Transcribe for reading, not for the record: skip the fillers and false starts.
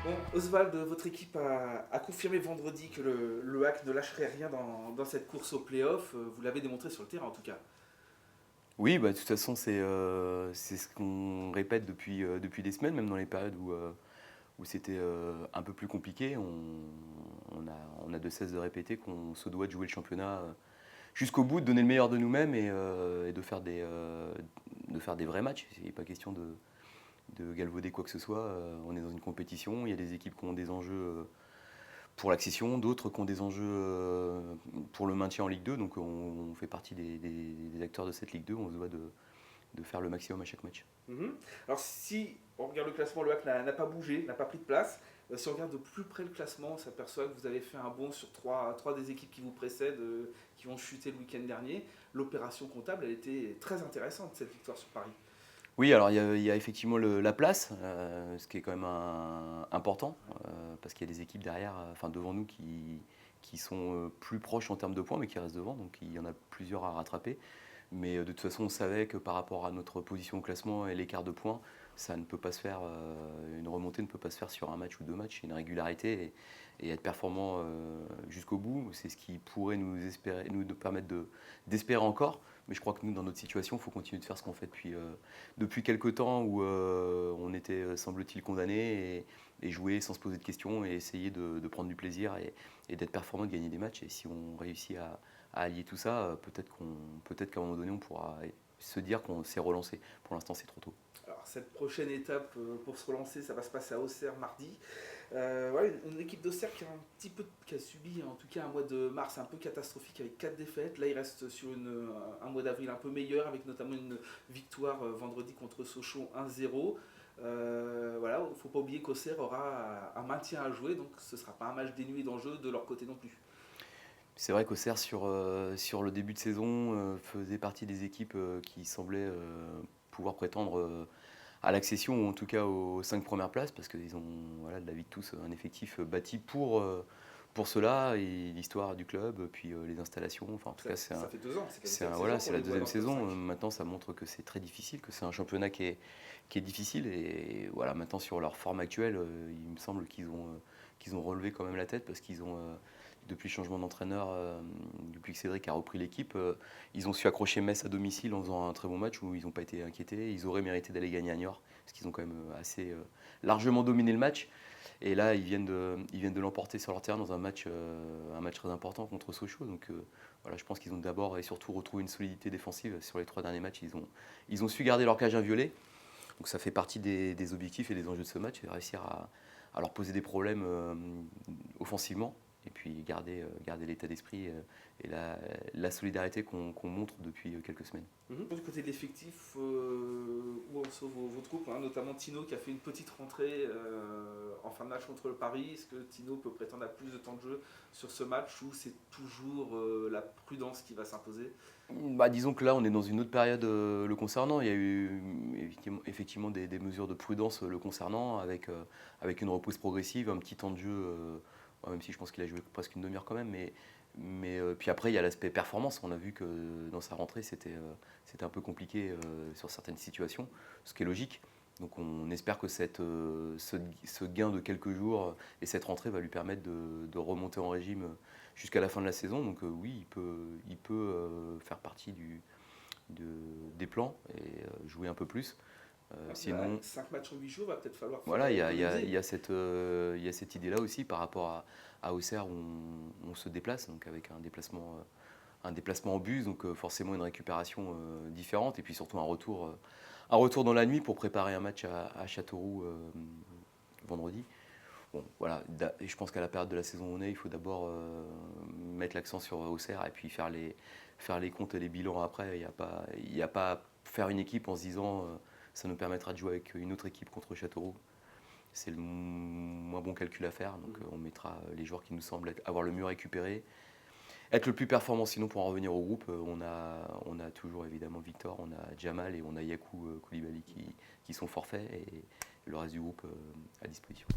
Bon, Oswald, votre équipe a confirmé vendredi que le HAC ne lâcherait rien dans cette course au play-off. Vous l'avez démontré sur le terrain en tout cas. Oui, bah, de toute façon, c'est ce qu'on répète depuis des semaines, même dans les périodes où c'était un peu plus compliqué. On a de cesse de répéter qu'on se doit de jouer le championnat jusqu'au bout, de donner le meilleur de nous-mêmes et de faire des vrais matchs. Il n'est pas question de galvauder quoi que ce soit. On est dans une compétition, il y a des équipes qui ont des enjeux pour l'accession, d'autres qui ont des enjeux pour le maintien en Ligue 2. Donc on fait partie des acteurs de cette Ligue 2. On se doit de faire le maximum à chaque match. Mhm. Alors si on regarde le classement, le HAC n'a pas bougé, n'a pas pris de place. Si on regarde de plus près le classement, on s'aperçoit que vous avez fait un bond sur trois des équipes qui vous précèdent, qui ont chuté le week-end dernier. L'opération comptable, elle était très intéressante, cette victoire sur Paris. Oui, alors il y a effectivement la place, ce qui est quand même important, parce qu'il y a des équipes derrière, enfin devant nous, qui sont plus proches en termes de points, mais qui restent devant, donc il y en a plusieurs à rattraper. Mais de toute façon, on savait que par rapport à notre position au classement et l'écart de points, ça ne peut pas se faire, une remontée ne peut pas se faire sur un match ou deux matchs, c'est une régularité et être performant jusqu'au bout, c'est ce qui pourrait nous permettre d'espérer encore. Mais je crois que nous, dans notre situation, il faut continuer de faire ce qu'on fait depuis quelques temps où on était, semble-t-il, condamné et jouer sans se poser de questions et essayer de prendre du plaisir et d'être performant, de gagner des matchs. Et si on réussit à allier tout ça, peut-être qu'à un moment donné, on pourra se dire qu'on s'est relancé. Pour l'instant, c'est trop tôt. Alors cette prochaine étape pour se relancer, ça va se passer à Auxerre mardi. Voilà, une équipe d'Auxerre qui a subi en tout cas un mois de mars un peu catastrophique avec 4 défaites. Là, il reste sur un mois d'avril un peu meilleur avec notamment une victoire vendredi contre Sochaux 1-0. Voilà, il ne faut pas oublier qu'Auxerre aura un maintien à jouer, donc ce ne sera pas un match dénué d'enjeux de leur côté non plus. C'est vrai qu'Auxerre, sur le début de saison, faisait partie des équipes qui semblaient pouvoir prétendre à l'accession ou en tout cas aux 5 premières places parce qu'ils ont, voilà, de la vie de tous, un effectif bâti pour cela et l'histoire du club, puis les installations. Enfin, en tout cas, Ça fait 2 ans, c'est c'est la deuxième voilà, saison c'est qu'on la les voit deuxième dans le top saison. 5. Maintenant, ça montre que c'est très difficile, que c'est un championnat qui est difficile. Et voilà, maintenant, sur leur forme actuelle, il me semble qu'ils ont relevé quand même la tête parce qu'ils ont, depuis le changement d'entraîneur, depuis que Cédric a repris l'équipe, ils ont su accrocher Metz à domicile en faisant un très bon match où ils n'ont pas été inquiétés. Ils auraient mérité d'aller gagner à Niort parce qu'ils ont quand même assez largement dominé le match. Et là, ils viennent de l'emporter sur leur terrain dans un match très important contre Sochaux. Donc voilà, je pense qu'ils ont d'abord et surtout retrouvé une solidité défensive sur les 3 derniers matchs. Ils ont su garder leur cage inviolée. Donc ça fait partie des objectifs et des enjeux de ce match, et réussir à leur poser des problèmes offensivement et puis garder l'état d'esprit et la solidarité qu'on montre depuis quelques semaines. Du côté de l'effectif, où en sont vos troupes, hein, notamment Tino qui a fait une petite rentrée en fin de match contre le Paris. Est-ce que Tino peut prétendre à plus de temps de jeu sur ce match ou c'est toujours la prudence qui va s'imposer? Bah, disons que là, on est dans une autre période le concernant. Il y a eu effectivement des mesures de prudence le concernant, avec une reprise progressive, un petit temps de jeu, même si je pense qu'il a joué presque une demi-heure quand même. Mais puis après, il y a l'aspect performance. On a vu que dans sa rentrée, c'était un peu compliqué sur certaines situations, ce qui est logique. Donc on espère que ce gain de quelques jours et cette rentrée va lui permettre de remonter en régime jusqu'à la fin de la saison. Donc oui, il peut faire partie des plans et jouer un peu plus. Sinon, 5 matchs en 8 jours, va peut-être falloir faire voilà, il économiser. y a cette idée-là aussi par rapport à Auxerre où on se déplace, donc avec un déplacement en bus, donc forcément une récupération différente et puis surtout un retour dans la nuit pour préparer un match à Châteauroux vendredi. Bon, voilà, et je pense qu'à la période de la saison où on est, il faut d'abord mettre l'accent sur Auxerre et puis faire les comptes et les bilans après. Il y a pas à faire une équipe en se disant ça nous permettra de jouer avec une autre équipe contre Châteauroux. C'est le moins bon calcul à faire, donc on mettra les joueurs qui nous semblent avoir le mieux récupéré, être le plus performant. Sinon, pour en revenir au groupe, on a toujours évidemment Victor, on a Jamal et on a Yakou Koulibaly qui sont forfaits et le reste du groupe à disposition.